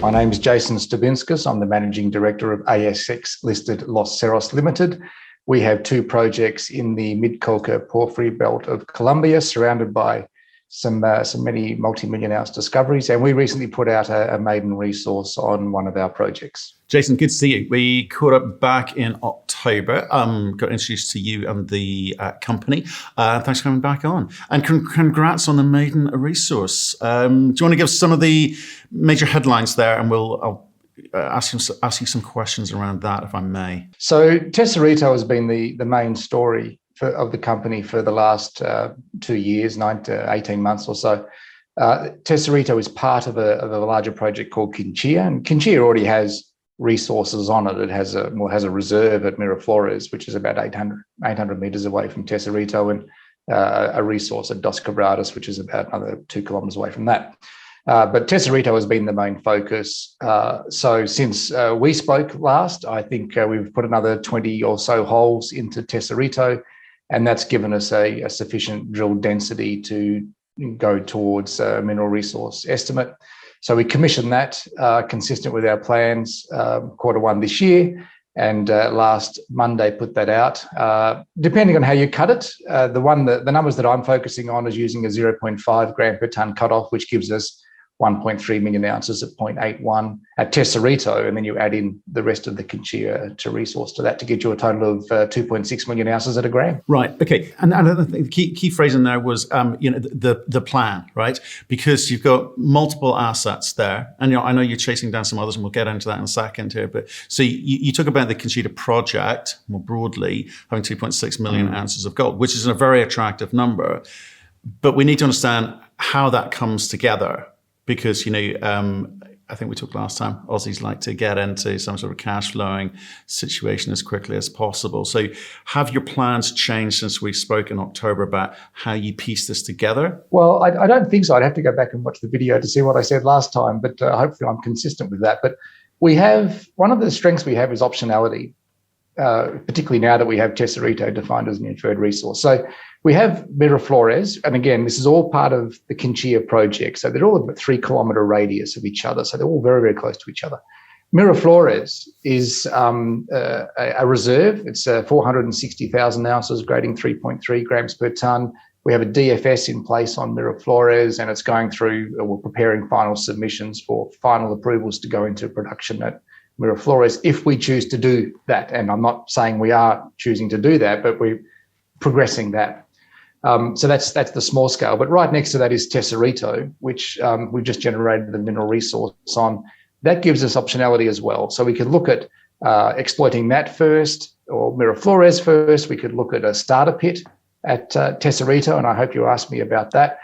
My name is Jason Stirbinskis. I'm the Managing Director of ASX-listed Los Cerros Limited. We have two projects in the Mid-Cauca Porphyry belt of Colombia, surrounded by some many multi-million ounce discoveries, and we recently put out a maiden resource on one of our projects. Jason, good to see you. We caught up back in October, got introduced to you and the company. Thanks for coming back on. And congrats on the maiden resource. Do you want to give some of the major headlines there, and I'll ask you some questions around that, if I may. So Tesorito has been the main story of the company for the last 2 years, 9 to 18 months or so. Tesorito is part of a larger project called Quinchia, and Quinchia already has resources on it. It has a reserve at Miraflores, which is about 800 meters away from Tesorito, and a resource at Dos Quebradas, which is about another 2 kilometers away from that. But Tesorito has been the main focus. So since we spoke last, I think we've put another 20 or so holes into Tesorito, and that's given us a sufficient drill density to go towards a mineral resource estimate. So we commissioned that consistent with our plans Q1 this year, and last Monday put that out. Depending on how you cut it, the numbers that I'm focusing on is using a 0.5 gram per tonne cutoff, which gives us 1.3 million ounces at 0.81 at Tesorito, and then you add in the rest of the Quinchia to resource to that to get you a total of 2.6 million ounces at a gram. Right. Okay. And the key phrase in there was the plan, right? Because you've got multiple assets there, and I know you're chasing down some others, and we'll get into that in a second here. But so you talk about the Quinchia project more broadly having 2.6 million ounces of gold, which is a very attractive number. But we need to understand how that comes together. Because, I think we talked last time, Aussies like to get into some sort of cash flowing situation as quickly as possible. So have your plans changed since we spoke in October about how you piece this together? Well, I don't think so. I'd have to go back and watch the video to see what I said last time, but hopefully I'm consistent with that. But one of the strengths we have is optionality, particularly now that we have Tesorito defined as an inferred resource. So we have Miraflores, and again, this is all part of the Quinchia project. So they're all about 3 kilometre radius of each other. So they're all very, very close to each other. Miraflores is a reserve. It's 460,000 ounces, grading 3.3 grams per tonne. We have a DFS in place on Miraflores, and it's going through, we're preparing final submissions for final approvals to go into production at Miraflores if we choose to do that. And I'm not saying we are choosing to do that, but we're progressing that. So that's the small scale. But right next to that is Tesorito, which we've just generated the mineral resource on. That gives us optionality as well. So we could look at exploiting that first, or Miraflores first. We could look at a starter pit at Tesorito, and I hope you asked me about that.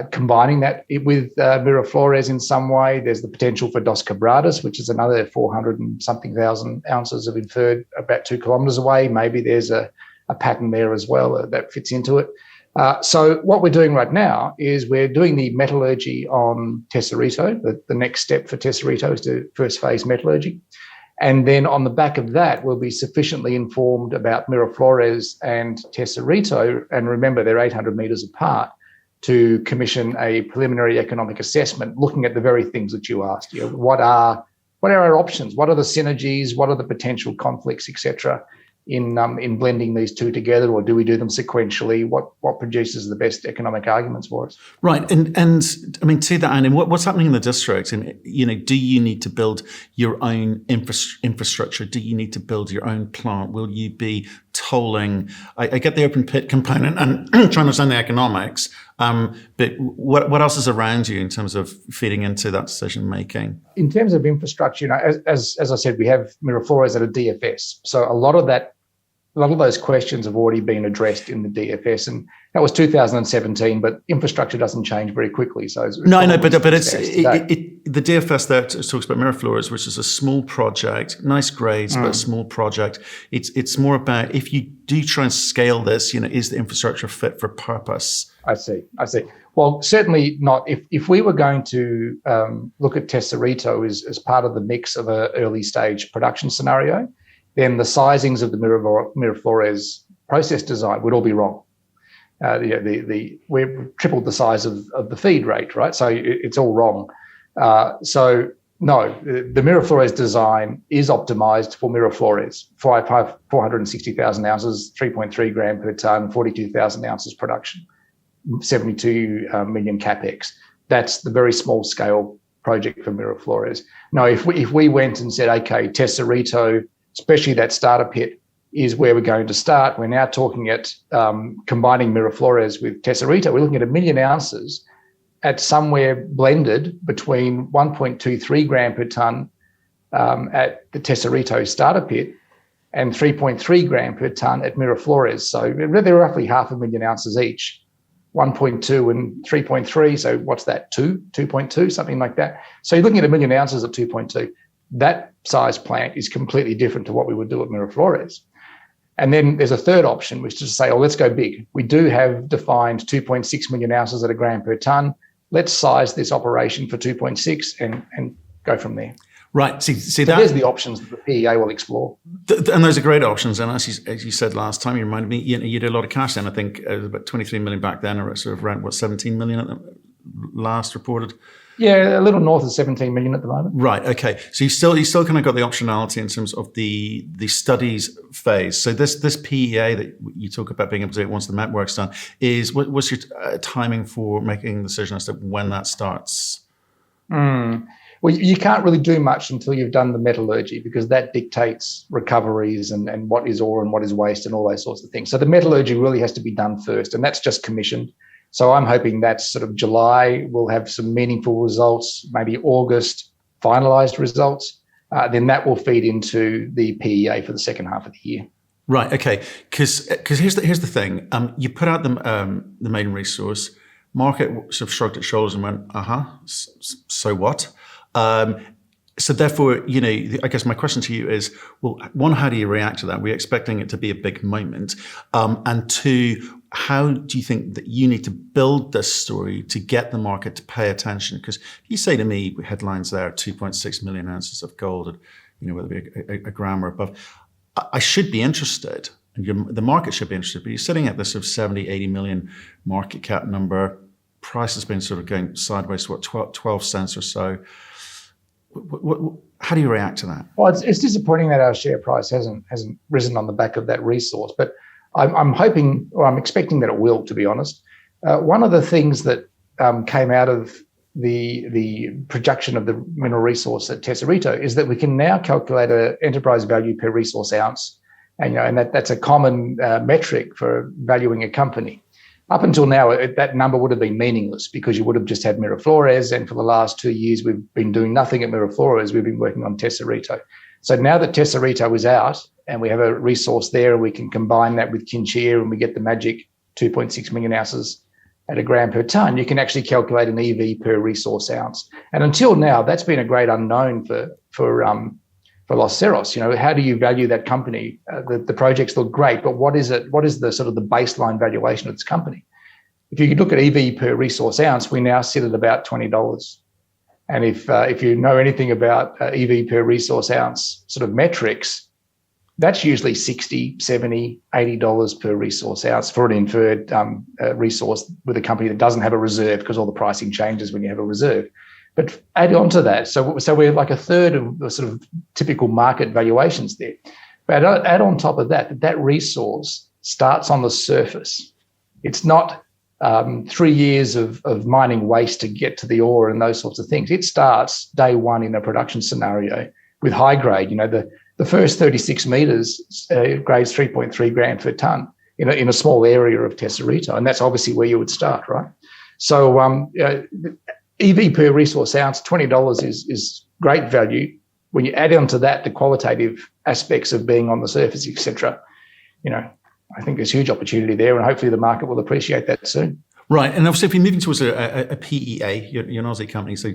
Combining that with Miraflores in some way. There's the potential for Dos Quebradas, which is another 400 and something thousand ounces of inferred about 2 kilometres away. Maybe there's a pattern there as well that fits into it. So what we're doing right now is we're doing the metallurgy on Tesorito. The next step for Tesorito is to first phase metallurgy. And then on the back of that, we'll be sufficiently informed about Miraflores and Tesorito. And remember, they're 800 metres apart, to commission a preliminary economic assessment looking at the very things that you asked. What are our options? What are the synergies? What are the potential conflicts, etc., in blending these two together, or do we do them sequentially? What produces the best economic arguments for us? Right, and I mean, to that end, what's happening in the district? And do you need to build your own infrastructure? Do you need to build your own plant? Will you be tolling? I get the open pit component and trying to understand the economics, but what else is around you in terms of feeding into that decision making? In terms of infrastructure, as I said, we have Miraflores at a DFS, so a lot of those questions have already been addressed in the DFS, and that was 2017. But infrastructure doesn't change very quickly. So but it's the DFS there talks about Miraflores, which is a small project, nice grades, but a small project. It's more about, if you do try and scale this, is the infrastructure fit for purpose? I see. Well, certainly not. If we were going to look at Tesorito as part of the mix of an early stage production scenario, then the sizings of the Miraflores process design would all be wrong. We've tripled the size of the feed rate, right? So it's all wrong. So No, the Miraflores design is optimized for Miraflores. 460,000 ounces, 3.3 gram per ton, 42,000 ounces production, 72 million capex. That's the very small scale project for Miraflores. Now, if we went and said, okay, Tesorito, especially that starter pit, is where we're going to start. We're now talking at combining Miraflores with Tesorito. We're looking at 1 million ounces at somewhere blended between 1.23 gram per ton at the Tesorito starter pit and 3.3 gram per ton at Miraflores. So they're roughly 500,000 ounces each, 1.2 and 3.3. So what's that, 2.2, something like that. So you're looking at 1 million ounces at 2.2. That size plant is completely different to what we would do at Miraflores. And then there's a third option, which is to say, oh, let's go big. We do have defined 2.6 million ounces at a gram per ton. Let's size this operation for 2.6 and go from there. Right. See so that. There's the options that the PEA will explore. And those are great options. And as you said last time, you reminded me, you did a lot of cash then. I think it was about 23 million back then, or sort of around, 17 million at the last reported? Yeah, a little north of 17 million at the moment. Right. Okay. So you still kind of got the optionality in terms of the studies phase. So this PEA that you talk about being able to do it once the met work's done what's your timing for making a decision as to when that starts? Well, you can't really do much until you've done the metallurgy, because that dictates recoveries and what is ore and what is waste and all those sorts of things. So the metallurgy really has to be done first, and that's just commissioned. So I'm hoping that sort of July we'll have some meaningful results, maybe August, finalised results. Then that will feed into the PEA for the second half of the year. Right. Okay. Because here's the thing. You put out the maiden resource. Market sort of shrugged its shoulders and went, so what? So therefore, I guess my question to you is, well, one, how do you react to that? We're expecting it to be a big moment. And two, how do you think that you need to build this story to get the market to pay attention? Because if you say to me, headlines there, 2.6 million ounces of gold, at, whether it be a gram or above, I should be interested, and the market should be interested, but you're sitting at this sort of 70, 80 million market cap number. Price has been sort of going sideways to 12 cents or so. How do you react to that? Well, it's disappointing that our share price hasn't risen on the back of that resource, but I'm hoping, or I'm expecting that it will, to be honest. One of the things that came out of the projection of the mineral resource at Tesorito is that we can now calculate an enterprise value per resource ounce, and that's a common metric for valuing a company. Up until now, that number would have been meaningless, because you would have just had Miraflores, and for the last 2 years, we've been doing nothing at Miraflores. We've been working on Tesorito. So now that Tesorito is out and we have a resource there, and we can combine that with Quinchia, and we get the magic 2.6 million ounces at a gram per ton, you can actually calculate an EV per resource ounce. And until now, that's been a great unknown for Los Cerros. How do you value that company? The projects look great, but what is it? What is the sort of the baseline valuation of this company? If you look at EV per resource ounce, we now sit at about $20. And if you know anything about EV per resource ounce sort of metrics, that's usually $60, $70, $80 per resource ounce for an inferred resource with a company that doesn't have a reserve, because all the pricing changes when you have a reserve. But add on to that, so we're like a third of the sort of typical market valuations there. But add on top of that resource starts on the surface. It's not 3 years of mining waste to get to the ore and those sorts of things. It starts day one in a production scenario with high grade. The first 36 meters grades 3.3 grams per ton in a small area of Tesorito, and that's obviously where you would start, right? So EV per resource ounce, $20 is great value. When you add onto that the qualitative aspects of being on the surface, etc., I think there's huge opportunity there, and hopefully the market will appreciate that soon. Right, and obviously if you're moving towards a PEA, you're an Aussie company, so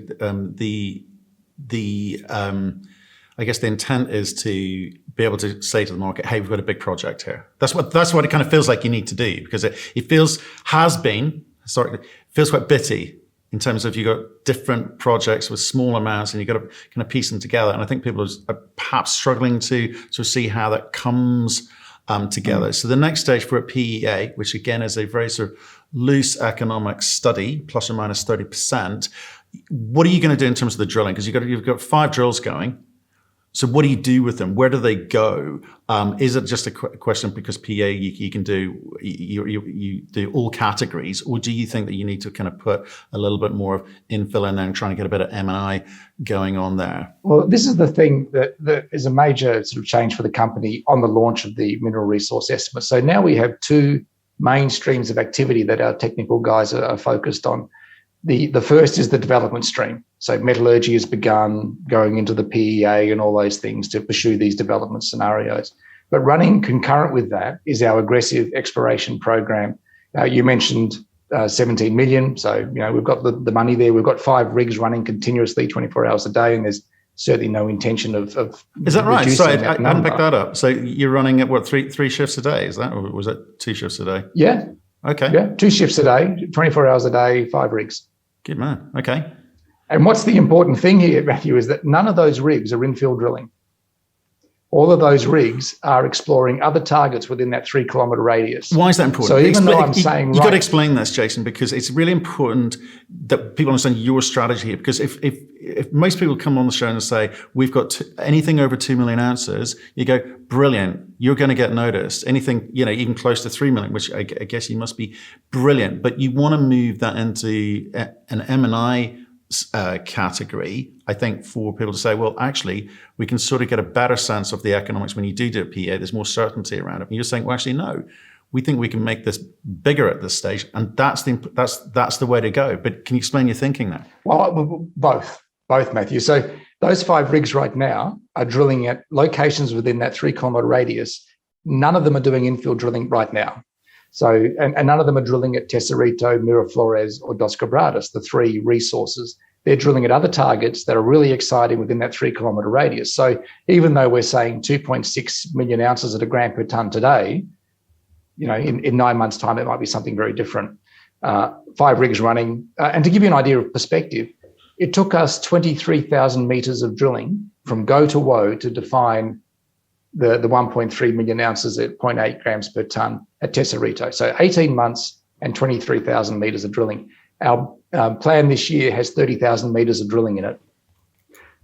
I guess the intent is to be able to say to the market, "Hey, we've got a big project here." That's what it kind of feels like you need to do, because it feels quite bitty in terms of you've got different projects with small amounts, and you've got to kind of piece them together. And I think people are perhaps struggling to see how that comes together. So the next stage for a PEA, which again is a very sort of loose economic study, plus or minus 30%, what are you going to do in terms of the drilling? Because you've got 5 drills going. So what do you do with them? Where do they go? Is it just a question because PA you can do you do all categories, or do you think that you need to kind of put a little bit more of infill in there and trying to get a bit of M&I going on there? Well, this is the thing that is a major sort of change for the company on the launch of the mineral resource estimate. So now we have 2 main streams of activity that our technical guys are focused on. The first is the development stream. So metallurgy has begun going into the PEA and all those things to pursue these development scenarios. But running concurrent with that is our aggressive exploration program. You mentioned 17 million. So, we've got the money there. We've got 5 rigs running continuously 24 hours a day, and there's certainly no intention of Is that right? Sorry, I number. hadn't picked that up. So you're running at what, three shifts a day? Is that, or was it 2 shifts a day? Yeah. Okay. Yeah, 2 shifts a day, 24 hours a day, 5 rigs. Good man. Okay. And what's the important thing here, Matthew, is that none of those rigs are infill drilling. All of those rigs are exploring other targets within that 3 kilometre radius. Why is that important? So even though I'm saying you've got to explain this, Jason, because it's really important that people understand your strategy here. Because if most people come on the show and say, we've got anything over 2 million ounces, you go, brilliant, you're going to get noticed. Anything, even close to 3 million, which I guess you must be brilliant. But you want to move that into an M&I category, I think, for people to say, well, actually, we can sort of get a better sense of the economics when you do a PA. There's more certainty around it. And you're saying, well, actually, no, we think we can make this bigger at this stage, and that's the way to go. But can you explain your thinking there? Well, both, Matthew. So those 5 rigs right now are drilling at locations within that 3 kilometre radius. None of them are doing infill drilling right now. So, and none of them are drilling at Tesorito, Miraflores, or Dos Quebradas, the 3 resources. They're drilling at other targets that are really exciting within that 3 kilometre radius. So even though we're saying 2.6 million ounces at a gram per tonne today, in 9 months' time, it might be something very different. 5 rigs running. And to give you an idea of perspective, it took us 23,000 metres of drilling from go to woe to define the 1.3 million ounces at 0.8 grams per tonne at Tesorito. So 18 months and 23,000 metres of drilling. Our plan this year has 30,000 metres of drilling in it.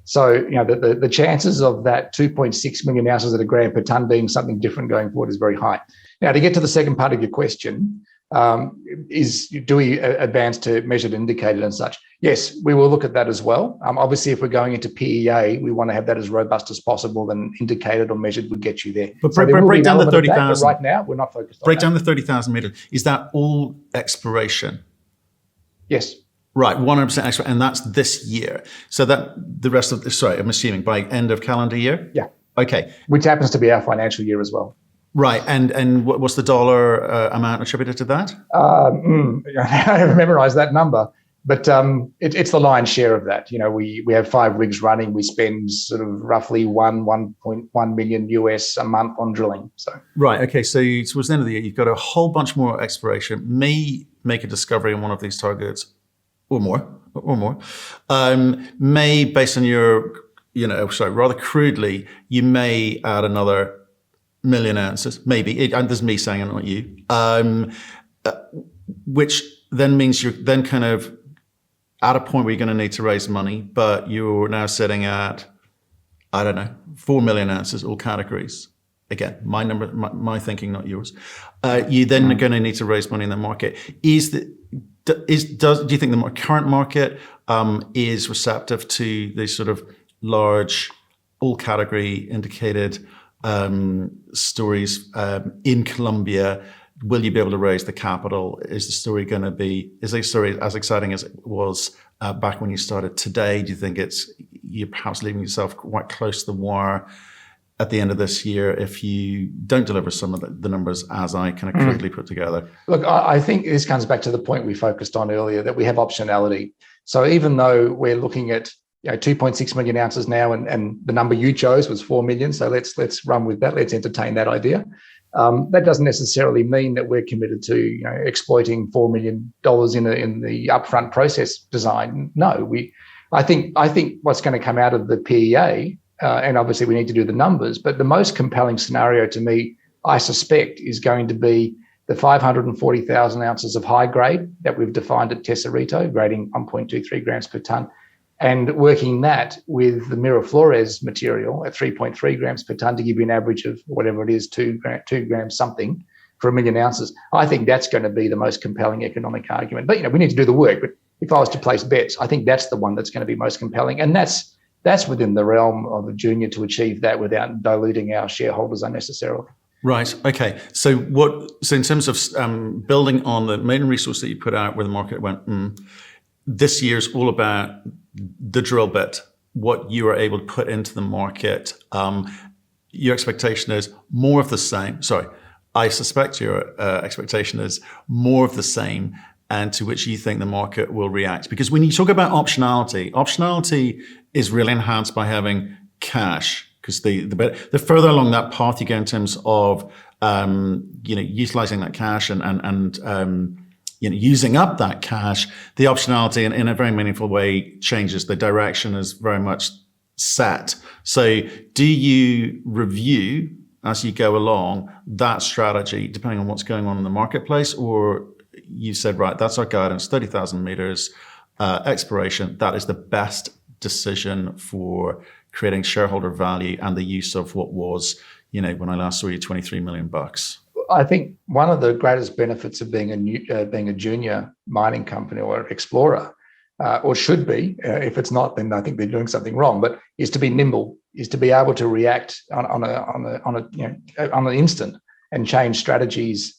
So, the chances of that 2.6 million ounces at a gram per tonne being something different going forward is very high. Now, to get to the second part of your question, do we advance to measured, indicated and such? Yes, we will look at that as well. Obviously, if we're going into PEA, we want to have that as robust as possible, and indicated or measured would get you there. But break down the 30,000. Right now, we're not focused on break down the 30,000 metres. Is that all exploration? Yes. Right, 100% exploration, and that's this year. So that the rest of I'm assuming by end of calendar year? Yeah. Okay. Which happens to be our financial year as well. Right, and what's the dollar amount attributed to that? I haven't memorized that number, but it's the lion's share of that. We have 5 rigs running. We spend sort of roughly 1.1 million US a month on drilling. So right, okay. So towards the end of the year, you've got a whole bunch more exploration. May make a discovery on one of these targets, or more. May, based on your, rather crudely, you may add another million ounces, maybe. And there's me saying it, not you. Which then means you're then kind of at a point where you're going to need to raise money, but you're now sitting at, 4 million ounces, all categories. Again, my number, my thinking, not yours. You then are going to need to raise money in the market. Do you think the current market is receptive to these sort of large, all category indicated stories in Colombia? Will you be able to raise the capital? Is the story as exciting as it was back when you started today? Do you think you're perhaps leaving yourself quite close to the wire at the end of this year if you don't deliver some of the numbers as I kind of crudely put together? Look, I think this comes back to the point we focused on earlier, that we have optionality. So even though we're looking at 2.6 million ounces now, and the number you chose was 4 million. So let's run with that. Let's entertain that idea. That doesn't necessarily mean that we're committed to exploiting $4 million in the upfront process design. No, I think what's going to come out of the PEA, and obviously we need to do the numbers, but the most compelling scenario to me, I suspect, is going to be the 540,000 ounces of high grade that we've defined at Tesorito, grading 1.23 grams per tonne, and working that with the Miraflores material at 3.3 grams per tonne to give you an average of whatever it is, 2 grams something for 1 million ounces. I think that's going to be the most compelling economic argument. But, we need to do the work. But if I was to place bets, I think that's the one that's going to be most compelling. And that's within the realm of a junior to achieve that without diluting our shareholders unnecessarily. Right. Okay. So in terms of building on the main resource that you put out where the market went, this year's all about the drill bit, what you are able to put into the market. Your expectation is more of the same. Sorry, I suspect your expectation is more of the same, and to which you think the market will react. Because when you talk about optionality is really enhanced by having cash. Because the further along that path you go in terms of utilizing that cash and using up that cash, the optionality in a very meaningful way changes. The direction is very much set. So do you review as you go along that strategy depending on what's going on in the marketplace, or you said, right, that's our guidance, 30,000 meters exploration, that is the best decision for creating shareholder value and the use of what was, when I last saw you, $23 million? I think one of the greatest benefits of being a junior mining company or explorer, or should be, if it's not, then I think they're doing something wrong. But is to be nimble, is to be able to react on an instant and change strategies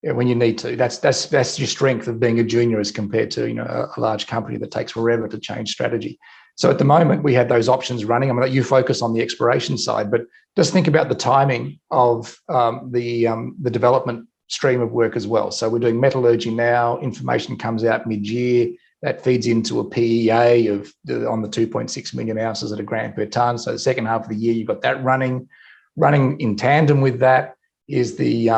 when you need to. That's your strength of being a junior as compared to a large company that takes forever to change strategy. So at the moment, we have those options running. I'm going to let you focus on the exploration side, but just think about the timing of the development stream of work as well. So we're doing metallurgy now. Information comes out mid-year. That feeds into a PEA on the 2.6 million ounces at a gram per tonne. So the second half of the year, you've got that running. Running in tandem with that is the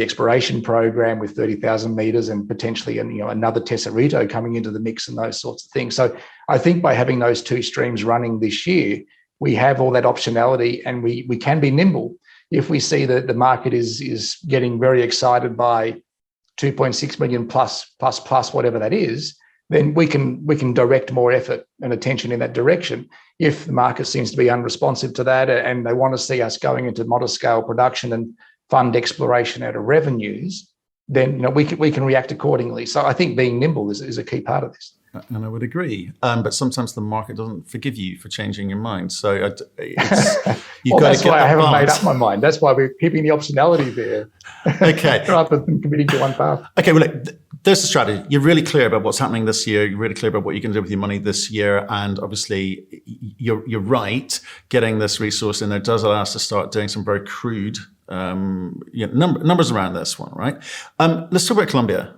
exploration program with 30,000 meters and potentially another Tesorito coming into the mix and those sorts of things. So I think by having those two streams running this year, we have all that optionality, and we can be nimble. If we see that the market is getting very excited by 2.6 million plus whatever that is, then we can direct more effort and attention in that direction. If the market seems to be unresponsive to that and they want to see us going into modest scale production and fund exploration out of revenues, then we can react accordingly. So I think being nimble is a key part of this. And I would agree. But sometimes the market doesn't forgive you for changing your mind. So you've got to get that's why I haven't balance. made up my mind. That's why we're keeping the optionality there. Okay. Rather than committing to one path. Okay, well, look, there's the strategy. You're really clear about what's happening this year. You're really clear about what you can do with your money this year. And obviously, you're right. Getting this resource in there does allow us to start doing some very crude numbers around this one, right? Let's talk about Colombia.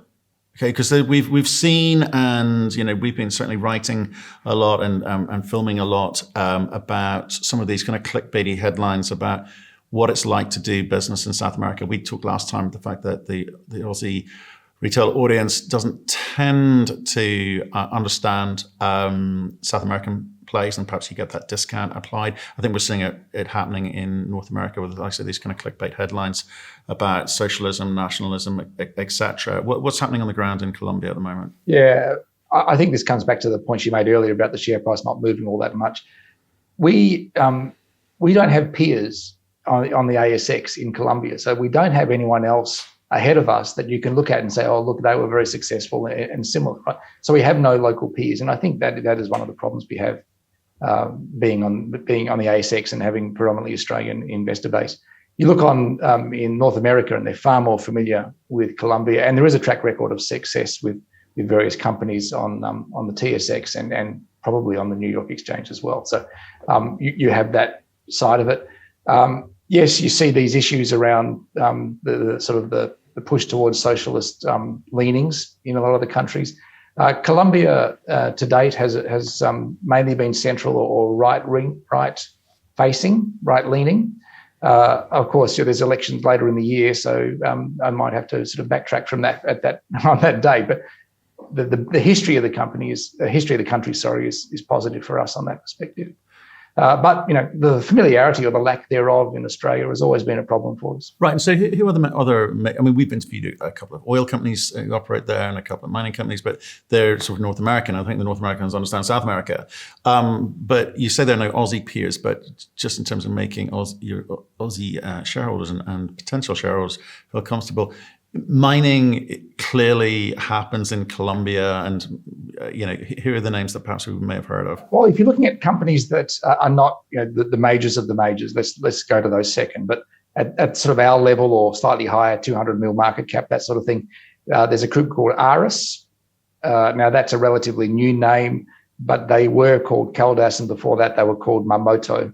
Okay, because we've seen, and we've been certainly writing a lot and filming a lot about some of these kind of clickbaity headlines about what it's like to do business in South America. We talked last time about the fact that the Aussie retail audience doesn't tend to understand South American plays, and perhaps you get that discount applied. I think we're seeing it happening in North America with, like I say, these kind of clickbait headlines about socialism, nationalism, etc. What's happening on the ground in Colombia at the moment? Yeah, I think this comes back to the point you made earlier about the share price not moving all that much. We don't have peers on the ASX in Colombia, so we don't have anyone else ahead of us that you can look at and say, oh, look, they were very successful and similar. Right? So we have no local peers, and I think that is one of the problems we have. Being on the ASX and having predominantly Australian investor base. You look on in North America and they're far more familiar with Colombia, and there is a track record of success with various companies on the TSX and probably on the New York Exchange as well. So you have that side of it. Yes, you see these issues around the sort of the push towards socialist leanings in a lot of the countries. Colombia to date has mainly been central or right-facing, right-leaning. Of course, there's elections later in the year, so I might have to sort of backtrack from that on that day. But the history of the country is positive for us on that perspective. But the familiarity or the lack thereof in Australia has always been a problem for us. Right. And so who are the other, I mean, we've interviewed a couple of oil companies who operate there and a couple of mining companies, but they're sort of North American. I think the North Americans understand South America. But you say they're now Aussie peers, but just in terms of making your Aussie shareholders and potential shareholders feel comfortable, mining clearly happens in Colombia, and here are the names that perhaps we may have heard of. Well, if you're looking at companies that are not the majors of the majors, let's go to those second. But at sort of our level or slightly higher, 200 mil market cap, that sort of thing, there's a group called Aris. Now that's a relatively new name, but they were called Caldas, and before that they were called Mamoto.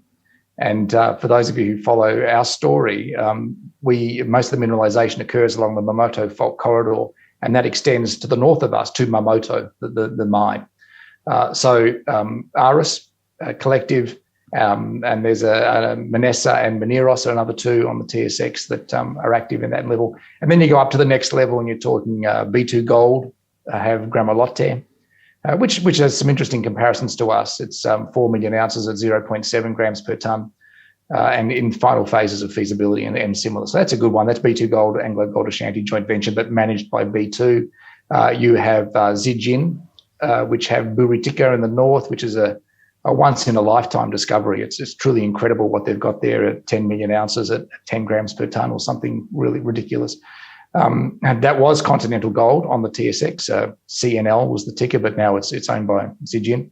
And for those of you who follow our story, most of the mineralization occurs along the Mamoto fault corridor, and that extends to the north of us to Mamoto, the mine. So Aris Collective, and there's a Manessa and Mineros are another two on the TSX that are active in that level. And then you go up to the next level and you're talking B2 Gold, have Gramalote, which has some interesting comparisons to us. It's 4 million ounces at 0.7 grams per tonne, and in final phases of feasibility and similar. So that's a good one. That's B2 Gold, Anglo Gold Ashanti joint venture, but managed by B2. You have Zijin, which have Buritica in the north, which is a once-in-a-lifetime discovery. It's truly incredible what they've got there at 10 million ounces at 10 grams per tonne or something really ridiculous. And that was Continental Gold on the TSX. CNL was the ticker, but now it's owned by Zijin.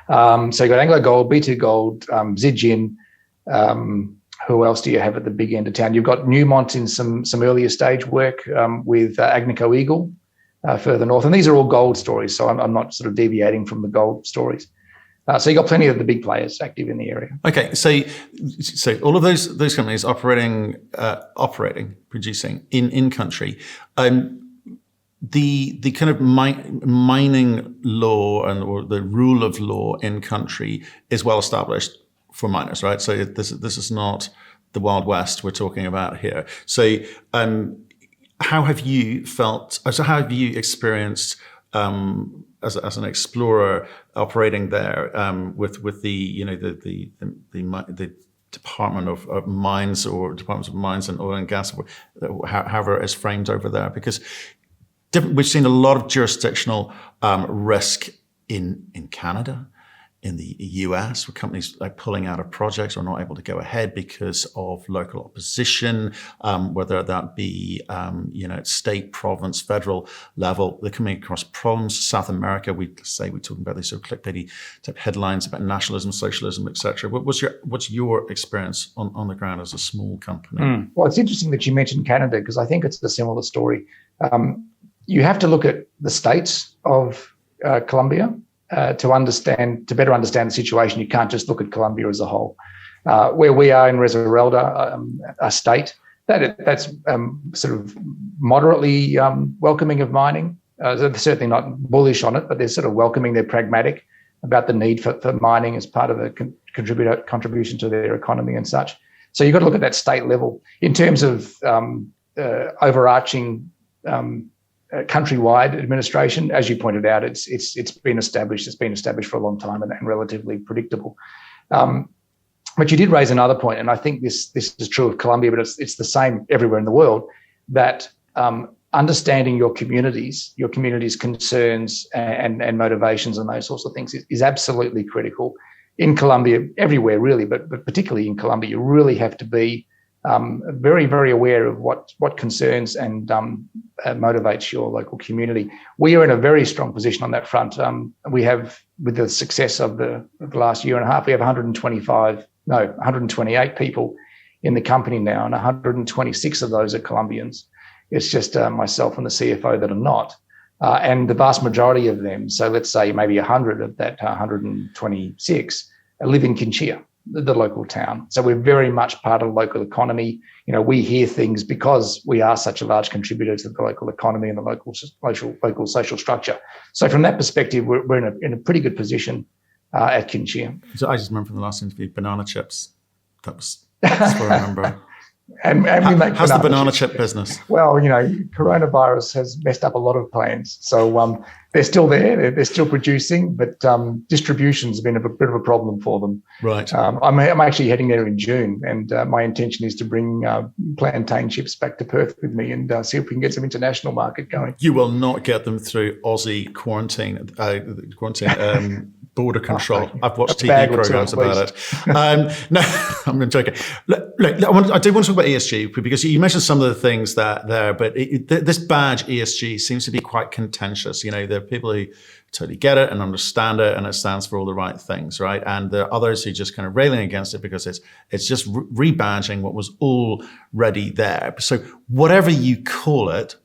So you've got Anglo Gold, B2 Gold, Zijin. Who else do you have at the big end of town? You've got Newmont in some earlier stage work with Agnico Eagle further north. And these are all gold stories, so I'm not sort of deviating from the gold stories. So you've got plenty of the big players active in the area. Okay, so all of those companies operating, producing in country, the kind of mining law or the rule of law in country is well established for miners, right? So this is not the Wild West we're talking about here. So how have you felt? So how have you experienced as an explorer operating there with the Department of Mines or Departments of Mines and Oil and Gas, however it's framed over there? Because we've seen a lot of jurisdictional risk in Canada, in the US, where companies like pulling out of projects or not able to go ahead because of local opposition, whether that be state, province, federal level. They're coming across problems. South America, we're talking about these sort of clickbaity type headlines about nationalism, socialism, etc. What's your experience on the ground as a small company? Well, it's interesting that you mentioned Canada, because I think it's a similar story. You have to look at the states of Colombia to better understand the situation. You can't just look at Colombia as a whole. Where we are in Risaralda, a state that's sort of moderately welcoming of mining. They're certainly not bullish on it, but they're sort of welcoming. They're pragmatic about the need for mining as part of a contribution to their economy and such. So you've got to look at that state level. In terms of overarching countrywide administration, as you pointed out, it's been established. It's been established for a long time and relatively predictable. But you did raise another point, and I think this is true of Colombia, but it's the same everywhere in the world, that understanding your community's concerns and motivations and those sorts of things is absolutely critical. In Colombia, everywhere really, but particularly in Colombia, you really have to be very, very aware of what concerns and motivates your local community. We are in a very strong position on that front. We have, with the success of the last year and a half, we have 128 people in the company now, and 126 of those are Colombians. It's just myself and the CFO that are not. And the vast majority of them, so let's say maybe 100 of that 126, live in Quinchia, the local town. So we're very much part of the local economy. We hear things because we are such a large contributor to the local economy and the local social structure. So from that perspective, we're in a pretty good position at Quinchia. So I just remember from the last interview, banana chips. That's what I remember. And we make how's the banana chips. chip business? Well, coronavirus has messed up a lot of plans. So they're still there. They're still producing, but distribution's been a bit of a problem for them. Right. I'm actually heading there in June, and my intention is to bring plantain chips back to Perth with me and see if we can get some international market going. You will not get them through Aussie quarantine border control. I've watched TV programs about it. No, I'm joking. Look, I do want to talk about ESG because you mentioned some of the things there, but this badge ESG seems to be quite contentious. There are people who totally get it and understand it, and it stands for all the right things, right? And there are others who just kind of railing against it because it's just rebadging what was already there. So whatever you call it,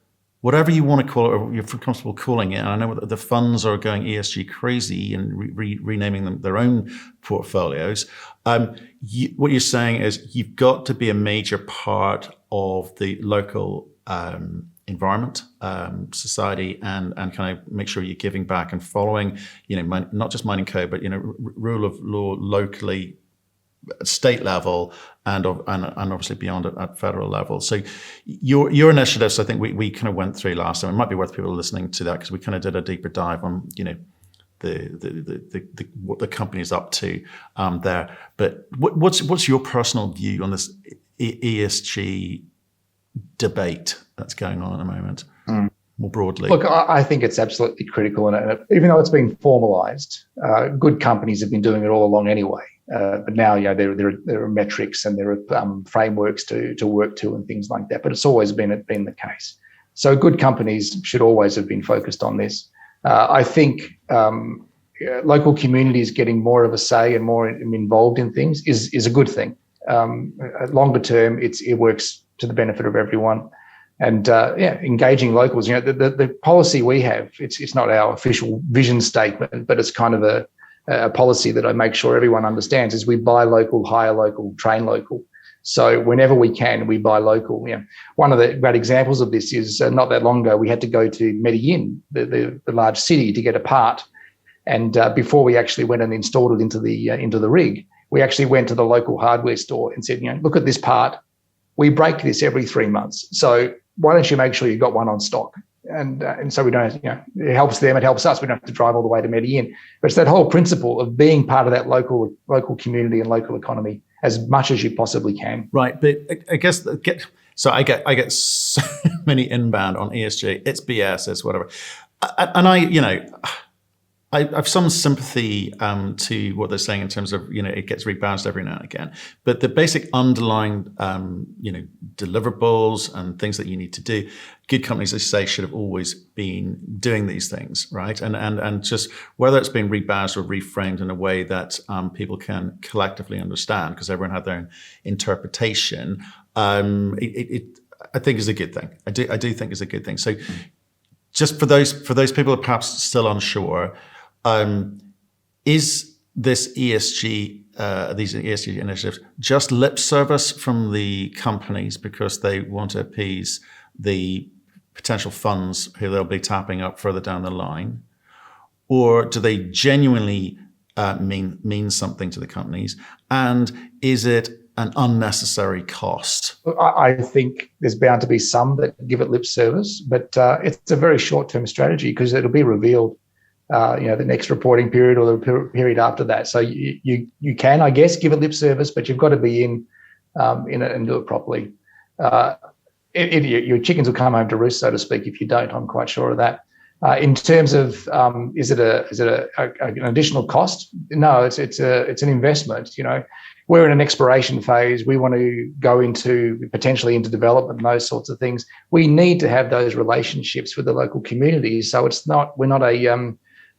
whatever you want to call it, or you're comfortable calling it. And I know the funds are going ESG crazy and renaming them their own portfolios. What you're saying is you've got to be a major part of the local environment, society, and kind of make sure you're giving back and following, not just mining code, but rule of law locally, state level, and obviously beyond at federal level. So your initiatives, I think we kind of went through last time. It might be worth people listening to that because we kind of did a deeper dive on the what the company is up to there. But what's your personal view on this ESG debate that's going on at the moment? More broadly? Look, I think it's absolutely critical, and even though it's been formalised, good companies have been doing it all along anyway. But now, there are metrics and there are frameworks to work to and things like that. But it's always been the case. So good companies should always have been focused on this. I think local communities getting more of a say and more involved in things is a good thing. Longer term, it works to the benefit of everyone. And engaging locals. The policy we have, it's not our official vision statement, but it's kind of a policy that I make sure everyone understands is we buy local, hire local, train local. So whenever we can, we buy local. One of the great examples of this is not that long ago, we had to go to Medellin, the large city, to get a part. And before we actually went and installed it into the rig, we actually went to the local hardware store and said, look at this part. We break this every 3 months. So why don't you make sure you've got one on stock? And so we don't, it helps them, it helps us. We don't have to drive all the way to Medellin. But it's that whole principle of being part of that local community and local economy as much as you possibly can. Right, but I guess I get so many inbound on ESG. It's BS. It's whatever, and I have some sympathy to what they're saying in terms of, it gets rebalanced every now and again. But the basic underlying, deliverables and things that you need to do, good companies, as you say, should have always been doing these things, right? And just whether it's been rebadged or reframed in a way that people can collectively understand, because everyone had their own interpretation, I think is a good thing. I do think is a good thing. So just for those people who are perhaps still unsure, is this ESG, these ESG initiatives, just lip service from the companies because they want to appease the potential funds who they'll be tapping up further down the line? Or do they genuinely mean something to the companies? And is it an unnecessary cost? I think there's bound to be some that give it lip service, but it's a very short-term strategy because it'll be revealed the next reporting period or the period after that. So you can, I guess, give it lip service, but you've got to be in it and do it properly. Your chickens will come home to roost, so to speak, if you don't. I'm quite sure of that. In terms of is it an additional cost? No, it's an investment. We're in an exploration phase. We want to go potentially into development and those sorts of things. We need to have those relationships with the local communities. So we're not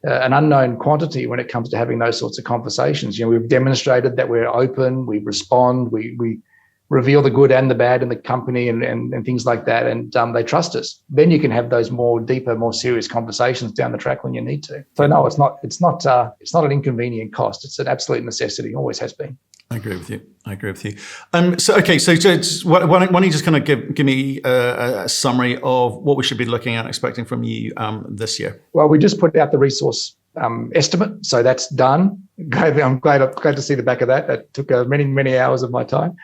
an unknown quantity when it comes to having those sorts of conversations. We've demonstrated that we're open, we respond, we reveal the good and the bad in the company and things like that, and they trust us. Then you can have those more deeper, more serious conversations down the track when you need to. So no, it's not an inconvenient cost. It's an absolute necessity. Always has been. I agree with you. So why don't you just kind of give me a summary of what we should be looking at, expecting from you this year? Well, we just put out the resource estimate, so that's done. I'm glad to see the back of that. That took many hours of my time.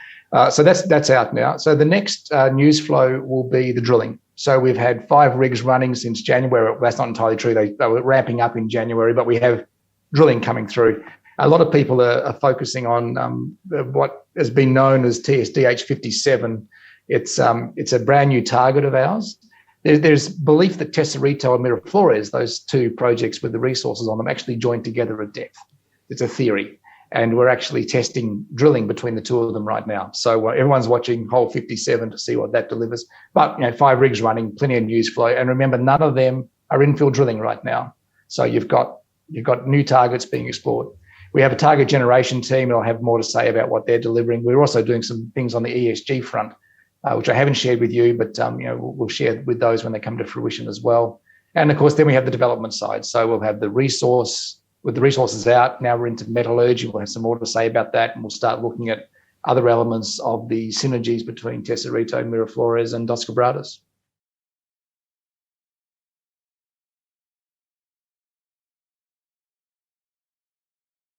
So that's out now. So the next news flow will be the drilling. So we've had 5 rigs running since January. Well, that's not entirely true. They were ramping up in January, but we have drilling coming through. A lot of people are focusing on what has been known as TSDH57. It's a brand new target of ours. There's belief that Tesorito and Miraflores, those 2 projects with the resources on them, actually join together at depth. It's a theory. And we're actually testing drilling between the 2 of them right now. So everyone's watching hole 57 to see what that delivers. But 5 rigs running, plenty of news flow. And remember, none of them are infill drilling right now. So you've got new targets being explored. We have a target generation team, and I'll have more to say about what they're delivering. We're also doing some things on the ESG front, which I haven't shared with you, but we'll share with those when they come to fruition as well. And of course, then we have the development side. So we'll have the resource. With the resources out, now we're into metallurgy. We'll have some more to say about that, and we'll start looking at other elements of the synergies between Tesorito, Miraflores, and Dos Quebradas.